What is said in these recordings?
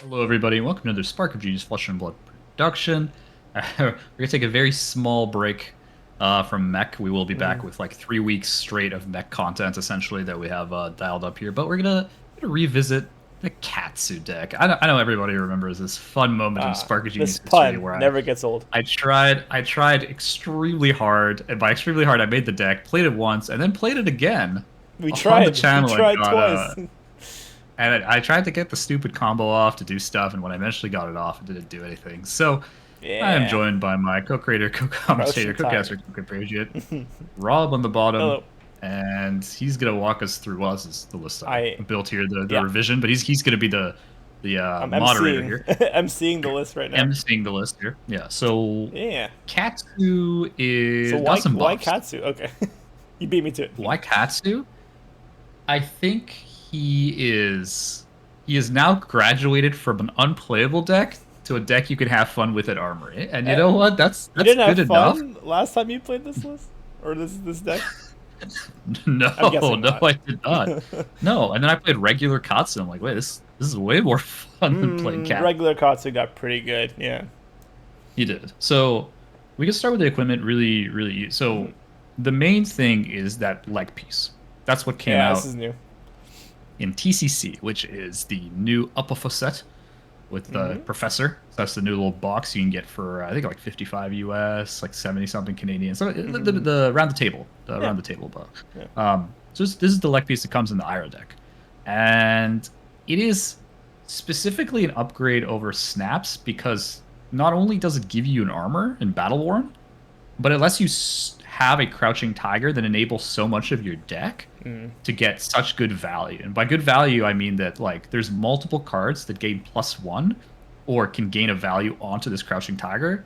Hello, everybody, and welcome to another Spark of Genius Flesh and Blood production. We're gonna take a very small break from mech. We will be back with like 3 weeks straight of mech content, essentially, that we have dialed up here. But we're gonna revisit the Katsu deck. I know everybody remembers this fun moment in Spark of Genius This history pun where never gets old. I tried extremely hard, and by extremely hard, I made the deck, played it once, and then played it again We on the tried. We channel. tried twice. And I tried to get the stupid combo off to do stuff, and when I eventually got it off, it didn't do anything. So I am Yeah. joined by my co-creator, co-commentator, co-caster, co-compatriot, Rob on the bottom, Hello. and he's gonna walk us through. Well, this is the list I built here, the yeah. revision, but he's gonna be the I'm moderator emceeing. here. I'm seeing the list right now. Emceeing the list here. Yeah. So Yeah. Katsu is So got some why buffs. Katsu? Okay. You beat me to it. Why Katsu? I think he is now graduated from an unplayable deck to a deck you can have fun with at Armory. And you know what? That's You didn't good have enough. fun last time you played this list? Or this deck? No, not. I did not. No, and then I played regular Katsu. I'm like, wait, this is way more fun than playing Cat. Regular Katsu got pretty good, yeah. He did. So we can start with the equipment really. So the main thing is that leg piece. That's what came out. This is new. In TCC, which is the new upper set with the Professor. So that's the new little box you can get for I think like 55 US, like 70 something Canadian. So the round the table, round the table box. Yeah. So this is the leg piece that comes in the Ira deck, and it is specifically an upgrade over Snaps because not only does it give you an armor in Battle Worn, but it lets you have a Crouching Tiger that enables so much of your deck to get such good value. And by good value, I mean that like there's multiple cards that gain +1 or can gain a value onto this Crouching Tiger.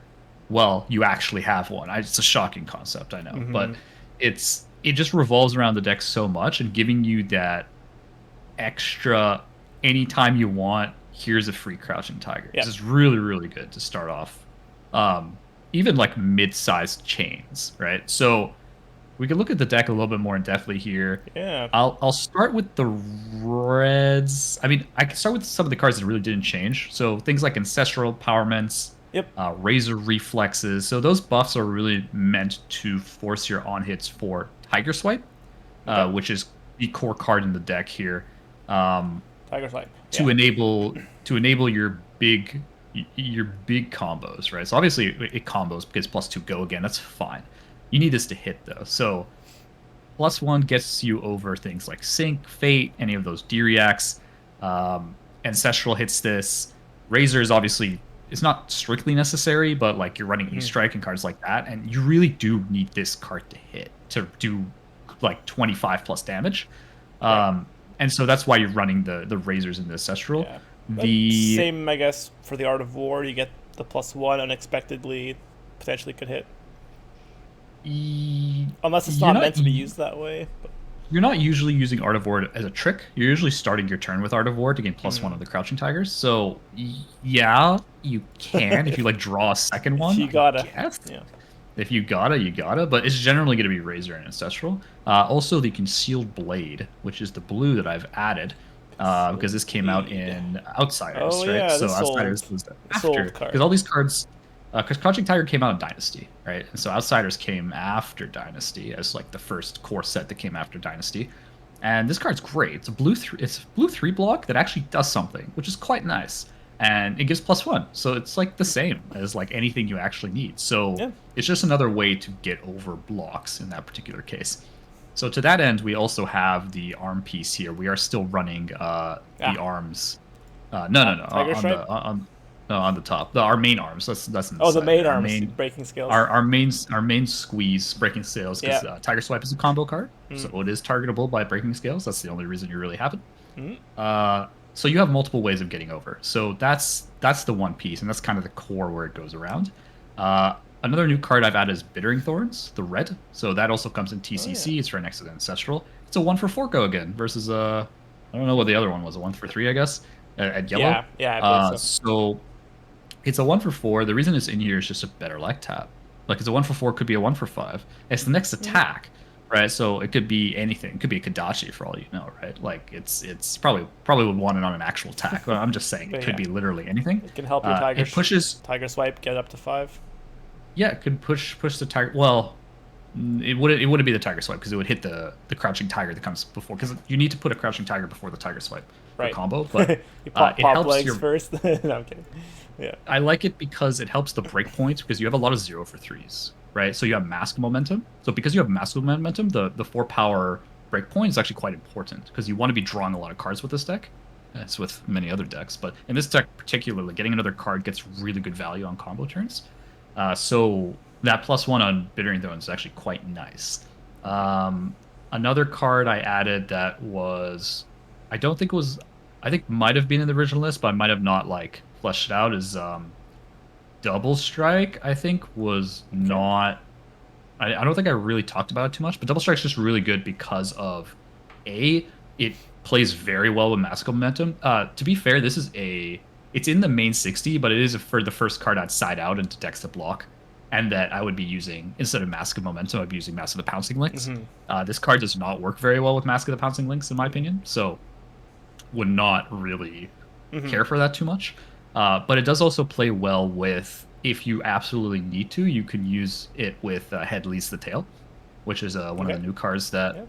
Well, you actually have one. It's a shocking concept, I know, but it just revolves around the deck so much and giving you that extra anytime you want. Here's a free Crouching Tiger. This is really good to start off. Even like mid-sized chains, right? So we can look at the deck a little bit more in depthly here. Yeah. I'll start with the reds. I mean, I can start with some of the cards that really didn't change. So things like Ancestral Powerments, Razor Reflexes. So those buffs are really meant to force your on hits for Tiger Swipe, which is the core card in the deck here. Tiger Swipe. To enable your big combos, right? So obviously it combos because +2 go again. That's fine. You need this to hit though. So +1 gets you over things like Sync, Fate, any of those D-Reacts. Ancestral hits this. Razor is obviously, it's not strictly necessary, but like you're running E-Strike and cards like that, and you really do need this card to hit to do like 25+ damage. And so that's why you're running the Razors in the Ancestral. Yeah. The same, I guess, for the Art of War. You get the +1 unexpectedly, potentially could hit. Unless it's not meant to be used that way. But. You're not usually using Art of War as a trick. You're usually starting your turn with Art of War to gain +1 of the Crouching Tigers. So yeah, you can if you like draw a second one. You gotta. Yeah. If you gotta, you gotta. But it's generally going to be Razor and Ancestral. Also, the Concealed Blade, which is the blue that I've added. Because this came out in Outsiders, right? Yeah, so Outsiders was after, because all these cards, because Crouching Tiger came out in Dynasty, right? And so Outsiders came after Dynasty as like the first core set that came after Dynasty. And this card's great. It's a blue 3 block that actually does something, which is quite nice. And it gives +1, so it's like the same as like anything you actually need. So it's just another way to get over blocks in that particular case. So to that end, we also have the arm piece here. We are still running the arms. On the top. Our main arms. That's the main arms. Breaking Scales. Our main squeeze Breaking Scales because Tiger Swipe is a combo card, so it is targetable by Breaking Scales. That's the only reason you really have it. So you have multiple ways of getting over. So that's the one piece, and that's kind of the core where it goes around. Another new card I've added is Bittering Thorns, the red. So that also comes in TCC. It's right next to the Ancestral. It's a 1-for-4 go again versus I don't know what the other one was, a 1-for-3, I guess, at yellow. Yeah, I believe so. So it's a 1-for-4. The reason it's in here is just a better leg tap. Like it's a 1-for-4, could be a 1-for-5. It's the next attack. right? So it could be anything. It could be a Kadachi for all you know, right? Like it's probably would want it on an actual attack. But I'm just saying it But could yeah, be literally anything. it can help your It pushes. tiger swipe get up to 5. Yeah, it could push the tiger. Well, it wouldn't be the tiger swipe because it would hit the crouching tiger that comes before. Because you need to put a crouching tiger before the tiger swipe for Right. combo. But You pop, it pop helps legs your. first. No, I'm kidding. Yeah. I like it because it helps the break points because you have a lot of 0 for 3s, right? So you have mask momentum. So because you have mask momentum, the 4 power break point is actually quite important because you want to be drawing a lot of cards with this deck. It's with many other decks, but in this deck particularly, getting another card gets really good value on combo turns. So that +1 on Bittering Throne is actually quite nice. Another card I added that was, I don't think it was, I think might have been in the original list, but I might have not like fleshed it out is Double Strike. I think was not. I don't think I really talked about it too much, but Double Strike's just really good because of it plays very well with Mask Momentum. To be fair, it's in the main 60, but it is for the first card outside out into decks to block, and that I would be using instead of Mask of Momentum, I'd be using Mask of the Pouncing Links. This card does not work very well with Mask of the Pouncing Links, in my opinion, so would not really care for that too much. But it does also play well with, if you absolutely need to, you can use it with Head Leads the Tail, which is one of the new cards that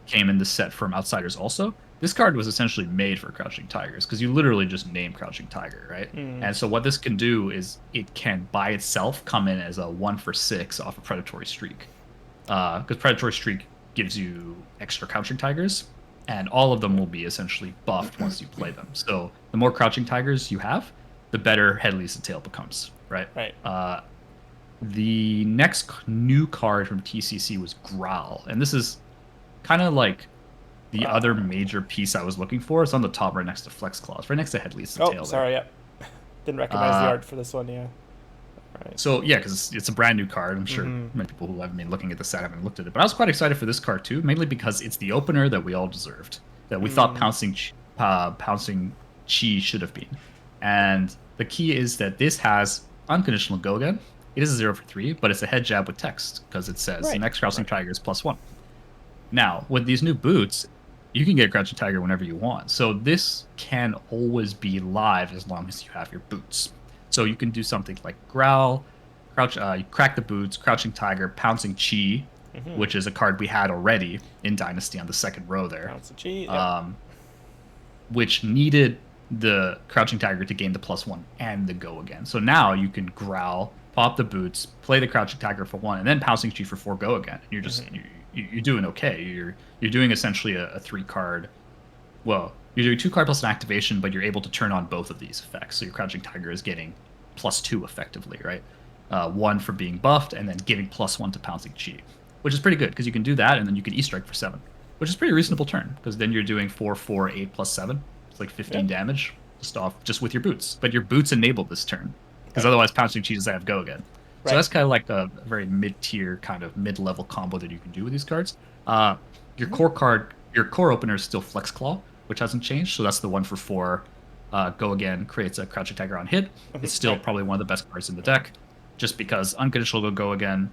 came in the set from Outsiders also. This card was essentially made for Crouching Tigers because you literally just name Crouching Tiger, right? And so what this can do is it can by itself come in as a 1 for 6 off a Predatory Streak. Because Predatory Streak gives you extra Crouching Tigers, and all of them will be essentially buffed once you play them. So the more Crouching Tigers you have, the better Head Leads the Tail becomes, right? Right. The next new card from TCC was Growl, and this is kind of like the other major piece I was looking for. It's on the top right next to Flex Claws, right next to Head Leads the Tail. Oh, sorry, yeah. Didn't recognize the art for this one, yeah. Right. So, yeah, because it's a brand new card. I'm sure many people who haven't been looking at the set haven't looked at it. But I was quite excited for this card, too, mainly because it's the opener that we all deserved, that we thought Pouncing Chi should have been. And the key is that this has Unconditional Go Again. It is a 0 for 3, but it's a head jab with text because it says the next Crouching Tiger is +1. Now, with these new boots, you can get Crouching Tiger whenever you want. So this can always be live as long as you have your boots. So you can do something like Growl, you crack the boots, Crouching Tiger, Pouncing Chi, which is a card we had already in Dynasty on the second row there. Pouncing Chi, which needed the Crouching Tiger to gain the +1 and the Go Again. So now you can Growl, pop the boots, play the Crouching Tiger for 1, and then Pouncing Chi for 4 Go Again. You're just you're doing okay. You're doing essentially a 3-card. Well, you're doing 2 card plus an activation, but you're able to turn on both of these effects. So your Crouching Tiger is getting +2 effectively, right? 1 for being buffed, and then giving +1 to Pouncing Chi, which is pretty good because you can do that, and then you can E-Strike for 7, which is a pretty reasonable turn because then you're doing 4, 4, 8 plus 7. It's like 15 damage just with your boots. But your boots enable this turn because otherwise Pouncing Chi doesn't have Go Again. So that's kind of like a very mid-tier, kind of mid-level combo that you can do with these cards. Your core opener is still Flex Claw, which hasn't changed. So that's the 1 for 4. Go Again creates a Crouching Tiger on hit. It's still probably one of the best cards in the deck, just because Unconditional Go Again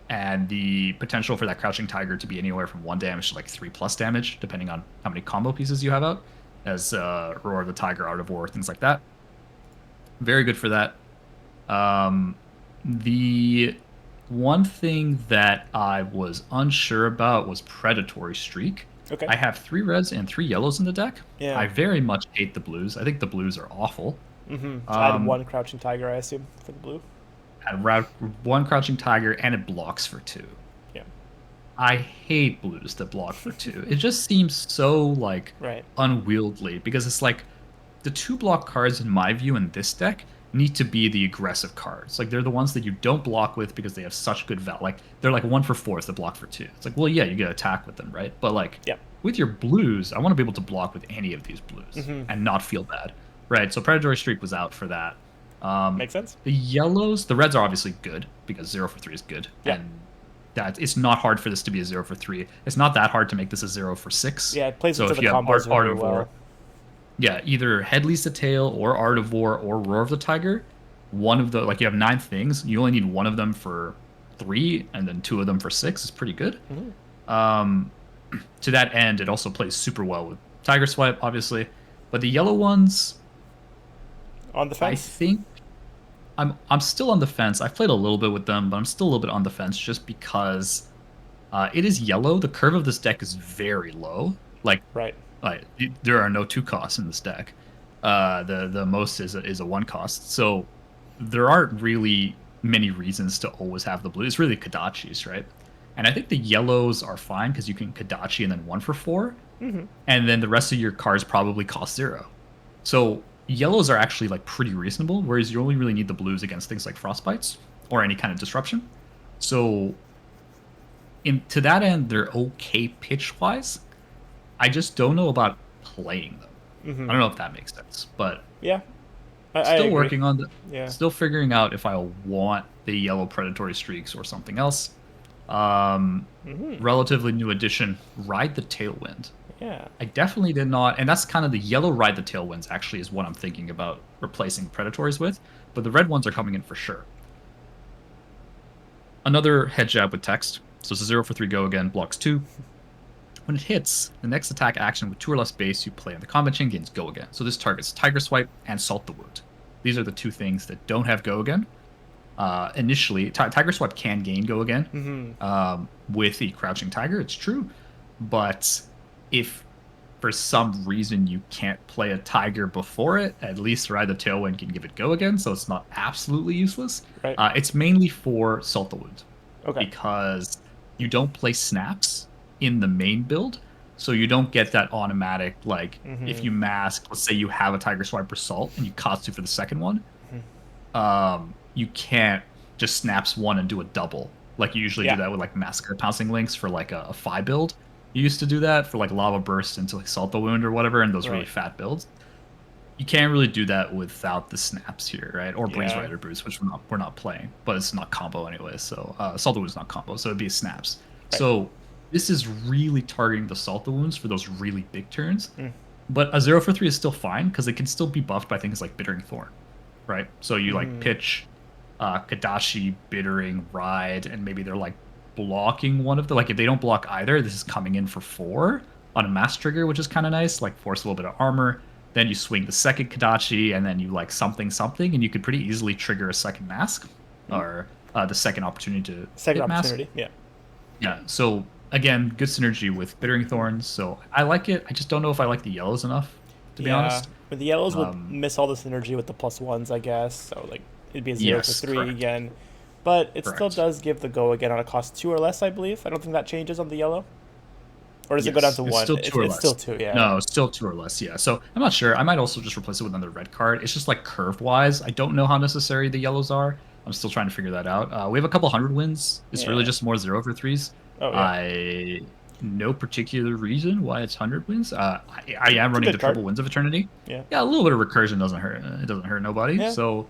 and the potential for that Crouching Tiger to be anywhere from 1 damage to like 3+ damage, depending on how many combo pieces you have out, as Roar of the Tiger, Art of War, things like that. Very good for that. The one thing that I was unsure about was Predatory Streak. Okay. I have 3 reds and 3 yellows in the deck. Yeah. I very much hate the blues. I think the blues are awful. Add 1 Crouching Tiger, I assume, for the blue. Add 1 Crouching Tiger, and it blocks for 2. Yeah. I hate blues that block for 2. It just seems so, like, unwieldy, because it's like the 2 block cards, in my view, in this deck need to be the aggressive cards. Like, they're the ones that you don't block with because they have such good value. Like, they're like 1 for 4s that block for 2. It's like, well, yeah, you get attack with them, right? But, like, with your blues, I want to be able to block with any of these blues and not feel bad, right? So Predatory Streak was out for that. Makes sense. The yellows, the reds are obviously good because 0 for 3 is good. And that it's not hard for this to be a 0 for 3. It's not that hard to make this a 0 for 6. Yeah, it plays so into if the you have combos Art really of well. War, yeah, either Head Leads the Tail or Art of War or Roar of the Tiger. One of the, like, you have 9 things. You only need 1 of them for 3, and then 2 of them for 6 is pretty good. Um, to that end, it also plays super well with Tiger Swipe, obviously. But the yellow ones, On the I fence? think I'm still on the fence. I've played a little bit with them, but I'm still a little bit on the fence just because it is yellow. The curve of this deck is very low. Like, Right. there are no two costs in this deck. The most is a one cost. So there aren't really many reasons to always have the blue. It's really Kodachis, right? And I think the yellows are fine because you can Kodachi and then 1 for 4, Mm-hmm. and then the rest of your cards probably cost 0. So yellows are actually like pretty reasonable, whereas you only really need the blues against things like frostbites or any kind of disruption. So to that end, they're okay pitch wise. I just don't know about playing them. Mm-hmm. I don't know if that makes sense, but Yeah, I still agree. working on the, Yeah. still figuring out if I want the yellow predatory streaks or something else. Mm-hmm. Relatively new addition, Ride the Tailwind. Yeah. I definitely did not, and that's kind of the yellow Ride the Tailwinds actually is what I'm thinking about replacing Predatories with, but the red ones are coming in for sure. Another head jab with text. So it's a 0 for 3 go again, blocks 2. When it hits, the next attack action with 2 or less base you play in the combat chain gains go again. So this targets Tiger Swipe and Salt the Wound. These are the two things that don't have go again. Initially, Tiger Swipe can gain go again with the Crouching Tiger, it's true. But if for some reason you can't play a Tiger before it, at least Ride the Tailwind can give it go again, so it's not absolutely useless. Right. It's mainly for Salt the Wound Okay. because you don't play snaps in the main build, so you don't get that automatic, like, if you mask, let's say you have a Tiger Swipe or Salt and you Katsu for the second one, you can't just snaps one and do a double. Like you usually do that with like Massacre Pouncing Links for like a Phi build. You used to do that for like Lava Burst into like Salt the Wound or whatever, and those really fat builds. You can't really do that without the snaps here, right? Or Breeze Rider Boost, which we're not playing, but it's not combo anyway. So Salt the Wound is not combo, so it'd be snaps. Right. So this is really targeting the Salt the Wounds for those really big turns. But a 0 for 3 is still fine because it can still be buffed by things like Bittering Thorn, right? So you like pitch Kodachi, Bittering, Ride, and maybe they're like blocking one of the, like if they don't block either, this is coming in for 4 on a mass trigger, which is kind of nice, like force a little bit of armor. Then you swing the second Kodachi, and then you like something, and you could pretty easily trigger a second mask or the second opportunity to Second hit opportunity, mask. Yeah. So again, good synergy with Bittering Thorns. So I like it. I just don't know if I like the yellows enough, to be honest. But the yellows would miss all the synergy with the +1s, I guess. So like it'd be a 0 for 3 again. But it still does give the go again on a cost 2 or less, I believe. I don't think that changes on the yellow. Or does it go down to 1? Still 2 or less. Still 2, yeah. No, still 2 or less, yeah. So I'm not sure. I might also just replace it with another red card. It's just like curve-wise. I don't know how necessary the yellows are. I'm still trying to figure that out. We have a couple 100 wins. It's really just more 0 for 3s. No particular reason why it's 100 wins. I am running the triple Winds of Eternity. Yeah, a little bit of recursion doesn't hurt. It doesn't hurt nobody. Yeah. So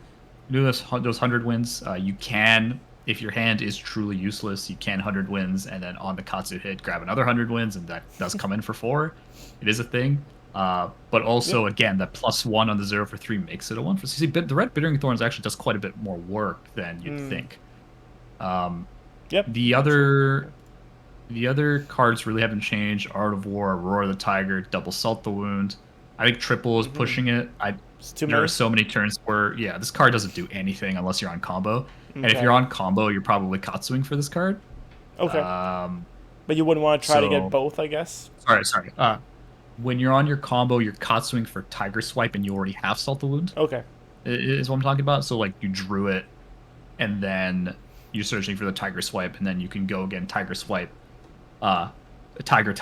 do those 100 wins. You can, if your hand is truly useless, you can 100 wins and then on the Katsu hit grab another 100 wins, and that does come in for 4. It is a thing. But also, again, that +1 on the 0 for 3 makes it a 1 for 3. See, the red Bittering Thorns actually does quite a bit more work than you'd think. The other cards really haven't changed. Art of War, Roar of the Tiger, Double Salt the Wound. I think triple is pushing it. There are so many turns where, this card doesn't do anything unless you're on combo. And if you're on combo, you're probably Katsuing for this card. Okay. But you wouldn't want to try to get both, I guess? Sorry. When you're on your combo, you're Katsuing for Tiger Swipe and you already have Salt the Wound. Okay. Is what I'm talking about. So, like, you drew it, and then you're searching for the Tiger Swipe, and then you can go again, Tiger Swipe, Tiger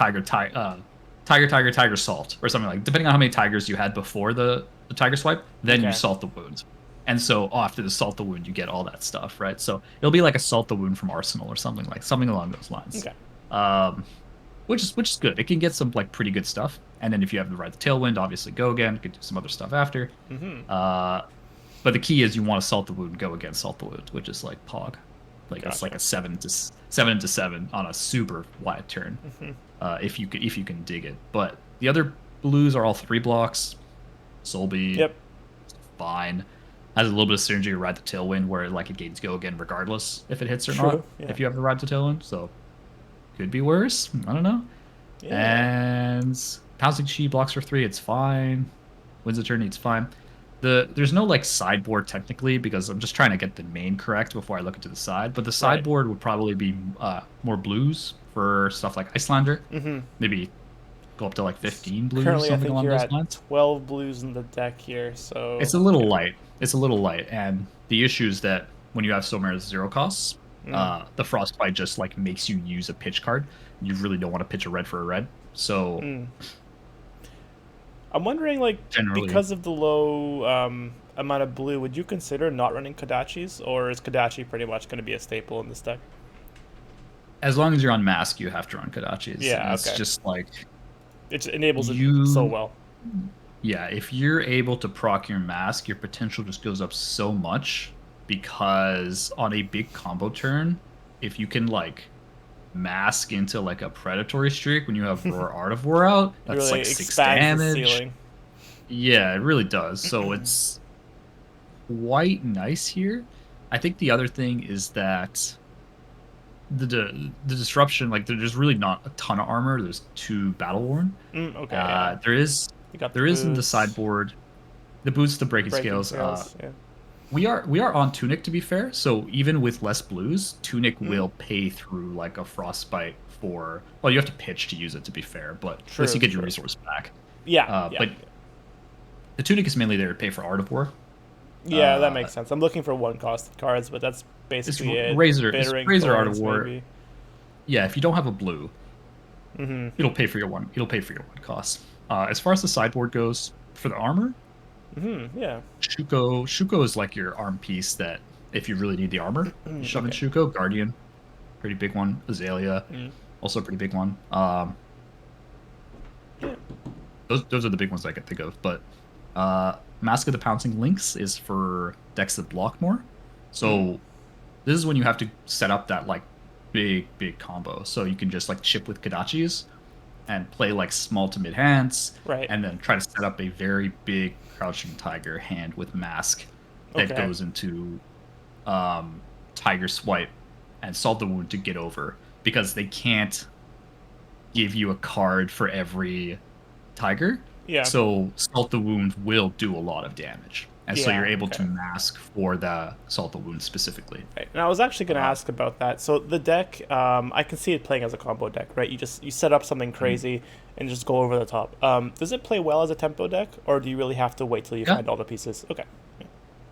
Salt, or something like, depending on how many tigers you had before the Tiger Swipe, then you Salt the Wound. And so after the Salt the Wound, you get all that stuff, right? So it'll be like a Salt the Wound from Arsenal or something along those lines. Okay. Which is good. It can get some like pretty good stuff. And then if you have the Ride the Tailwind, obviously go again. You can do some other stuff after. But the key is you want to Salt the Wound, go again, Salt the Wound, which is like Pog. Like it's like a 7 to 7 on a super wide turn. If you can dig it. But the other blues are all 3 blocks. Soulby, fine. Has a little bit of synergy to Ride the Tailwind, where like it gains go again regardless if it hits or not. If you have the Ride the Tailwind, so Could be worse. I don't know. Yeah. And Pouncing Chi blocks for 3. It's fine. Wins a turn. It's fine. There's no like sideboard technically because I'm just trying to get the main correct before I look into the side. But the sideboard would probably be more blues for stuff like Icelander. Maybe go up to like 15 blues, Currently, I something think along you're those at lines. 12 blues in the deck here, so It's a little light. It's a little light, and the issue is that when you have so many 0 costs, the Frostbite just like makes you use a pitch card. You really don't want to pitch a red for a red, so I'm wondering, like, generally, because of the low amount of blue, would you consider not running Kodachis, or is Kodachi pretty much going to be a staple in this deck? as long as you're on Mask, you have to run Kodachis. Yeah, It's okay. just like It enables it so you. well. Yeah, if you're able to proc your Mask, your potential just goes up so much because on a big combo turn, if you can like mask into like a predatory streak when you have Roar Artivore out, It that's really like 6 expands the damage. ceiling. Yeah, it really does. So it's quite nice here. I think the other thing is that the disruption, like there's really not a ton of armor. There's 2 battle worn. Okay, yeah. There is You got the there is in the boots, sideboard the boots, the breaking breaking scales. scales, yeah. We are on Tunic to be fair. So even with less blues, Tunic will pay through like a frostbite for. Well, you have to pitch to use it to be fair, but at least you get your resource back. Yeah, But the Tunic is mainly there to pay for Artivore. yeah, that makes sense. I'm looking for 1-cost cards, but that's basically it. Razor Bittering Thorns, Artivore. maybe. Yeah, if you don't have a blue, it'll pay for your one. It'll pay for your 1 cost. As far as the sideboard goes, for the armor, yeah. Shuko is like your arm piece that if you really need the armor, you shove in Shuko. Guardian, pretty big one. Azalea, also a pretty big one. Those are the big ones I can think of. But Mask of the Pouncing Lynx is for decks that block more. So this is when you have to set up that like big combo. So you can just like chip with Kodachis and play like small to mid hands, and then try to set up a very big Crouching Tiger hand with Mask that goes into Tiger Swipe and Salt the Wound to get over, because they can't give you a card for every Tiger. Yeah. So Salt the Wound will do a lot of damage. And so you're able to mask for the Salt the Wound specifically. Right. And I was actually going to ask about that. So the deck, I can see it playing as a combo deck, right? You set up something crazy and just go over the top. Does it play well as a tempo deck, or do you really have to wait till you find all the pieces? Okay.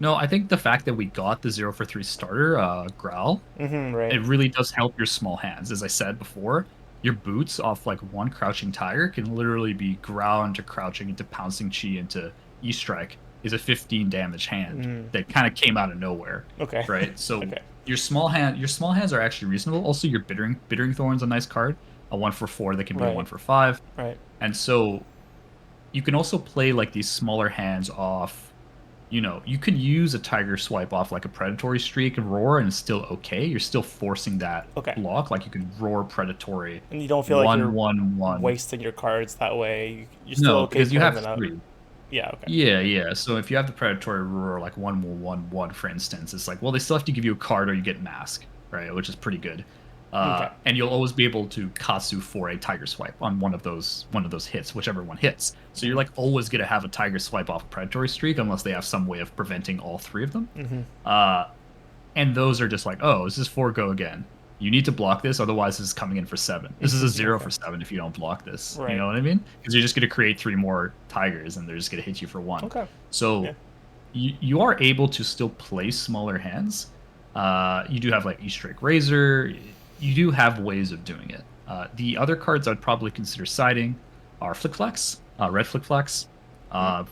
No, I think the fact that we got the 0 for 3 starter, Growl, it really does help your small hands. As I said before, your boots off like 1 Crouching Tiger can literally be Growl into Crouching into Pouncing Chi into E-Strike is a 15 damage hand that kind of came out of nowhere. Okay. Right? So your small hands are actually reasonable. Also, your Bittering Thorn's a nice card. A 1 for 4 that can be a 1 for 5. Right. And so you can also play like these smaller hands off. You know, you could use a Tiger Swipe off like a Predatory Streak and Roar, and it's still okay. You're still forcing that block. Like you can Roar Predatory. And you don't feel like you're wasting your cards that way. You're still okay because you have 3. Yeah, okay. Yeah. So if you have the Predatory Roar, like 1/1/1, for instance, it's like, well, they still have to give you a card or you get Mask, right? Which is pretty good. And you'll always be able to Katsu for a Tiger Swipe on one of those hits, whichever one hits. So you're like always gonna have a Tiger Swipe off Predatory Streak unless they have some way of preventing all 3 of them. And those are just like, oh, this is 4 go again. You need to block this, otherwise this is coming in for 7. This is a 0 for 7 if you don't block this. You know what I mean? Because you're just going to create 3 more Tigers, and they're just going to hit you for 1. So you are able to still play smaller hands. You do have like E-Strike Razor. You do have ways of doing it. The other cards I'd probably consider siding are Flick Flex, Red Flick Flex,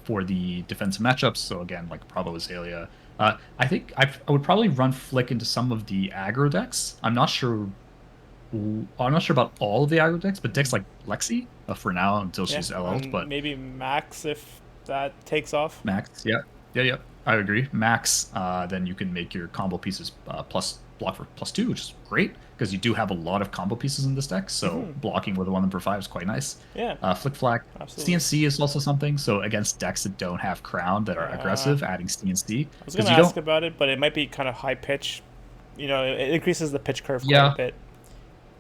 for the defensive matchups. So again, like Bravo Azalea. I think I would probably run Flick into some of the aggro decks. I'm not sure about all of the aggro decks, but decks like Lexi for now until she's LL'd. But maybe Max if that takes off. Max, yeah. I agree. Max, then you can make your combo pieces plus block for +2, which is great because you do have a lot of combo pieces in this deck. So blocking with a 1 for 5 is quite nice. Yeah. Flick Flack. CNC is also something. So against decks that don't have Crown that are aggressive, adding CNC. I was going to ask about it, but it might be kind of high pitch. You know, it increases the pitch curve quite a bit.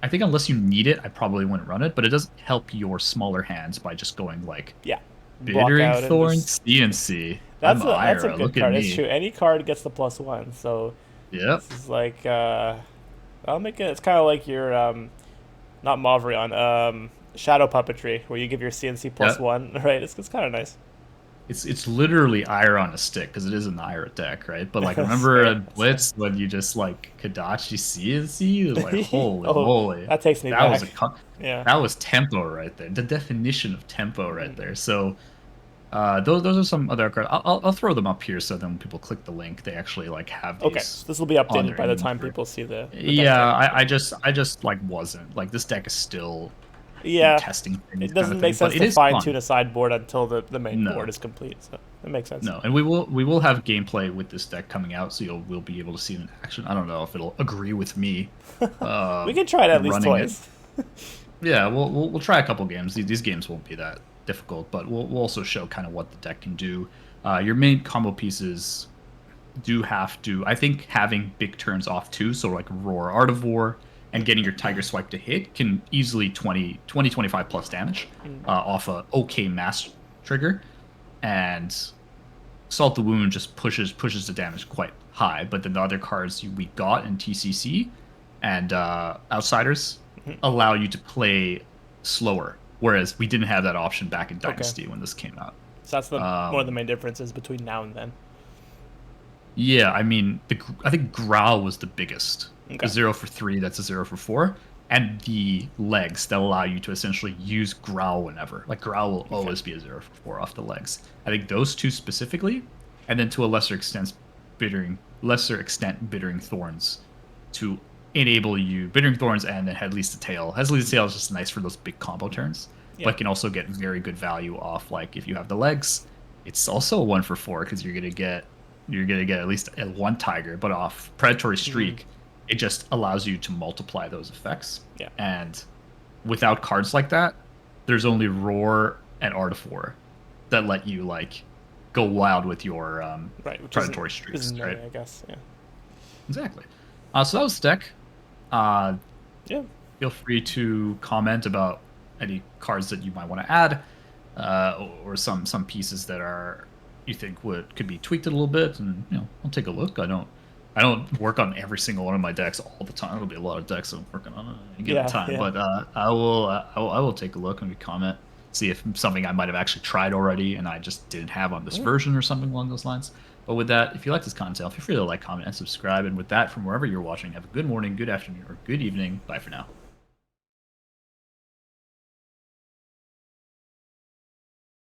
I think unless you need it, I probably wouldn't run it, but it does help your smaller hands by just going like Yeah, block Bittering out and Thorn, just. CNC. I'm That's a Ira. good Look at card. It's me. true. Any card gets the +1. So Yep. this is like I'll make it. It's kind of like your not Mavrion, Shadow Puppetry, where you give your CNC plus Yep. one. Right. It's kind of nice. It's literally Ira on a stick because it is an Ira deck, right? But like, That's remember fair. at That's fair. Blitz when you just like Kadachi CNC? Like, holy Oh, moly, that takes me that was back. Yeah. that was tempo right there. The definition of tempo right Mm. there. So those are some other cards. I'll throw them up here so then when people click the link, they actually like have Okay, these so this will be on updated their by the time inventory. people see the deck Yeah, tag. I just like wasn't like this deck is still Yeah, testing things it kind of doesn't make thing, but sense it to is fine fun. tune a sideboard until the main board No, is complete. So it makes sense. no, and we will have gameplay with this deck coming out, so we'll be able to see it in action. I don't know if it'll agree with me We can try it at least running it. twice. Yeah, we'll try a couple games. These games won't be that difficult, but we'll also show kind of what the deck can do. Your main combo pieces do have to, I think, having big turns off too, so like Roar, Art of War, and getting your Tiger Swipe to hit can easily 25 plus damage off a okay mass trigger, and Salt the Wound just pushes the damage quite high. But then the other cards we got in TCC and Outsiders allow you to play slower, whereas we didn't have that option back in Okay, Dynasty when this came out. so that's the one of the Um, main differences between now and then. Yeah, I mean, I think Growl was the biggest. The Okay, 0 for 3, that's a 0 for 4. And the legs that allow you to essentially use Growl whenever. Like, Growl will okay, always be a 0 for 4 off the legs. I think those two specifically, and then to a lesser extent, Bittering Thorns to enable you, Bittering Thorns and then Headley's to Tail. Headley's to Tail is just nice for those big combo turns, yeah, but can also get very good value off, like, if you have the legs. It's also a 1 for 4 because you're gonna get at least one tiger, but off predatory streak, it just allows you to multiply those effects. yeah, And without cards like that, there's only Roar and Art of War that let you like go wild with your right. Which predatory streaks, isn't right? many, I guess. Yeah, Exactly. So that was the deck. Uh, yeah. Feel free to comment about any cards that you might want to add, or some pieces that are you think could be tweaked a little bit, and I'll take a look. I don't work on every single one of my decks all the time. There'll be a lot of decks I'm working on at any given Yeah, time, yeah. but I will take a look and comment, see if something I might have actually tried already and I just didn't have on this Yeah. version or something along those lines. But with that, if you like this content, feel free to like, comment, and subscribe. And with that, from wherever you're watching, have a good morning, good afternoon, or good evening. Bye for now.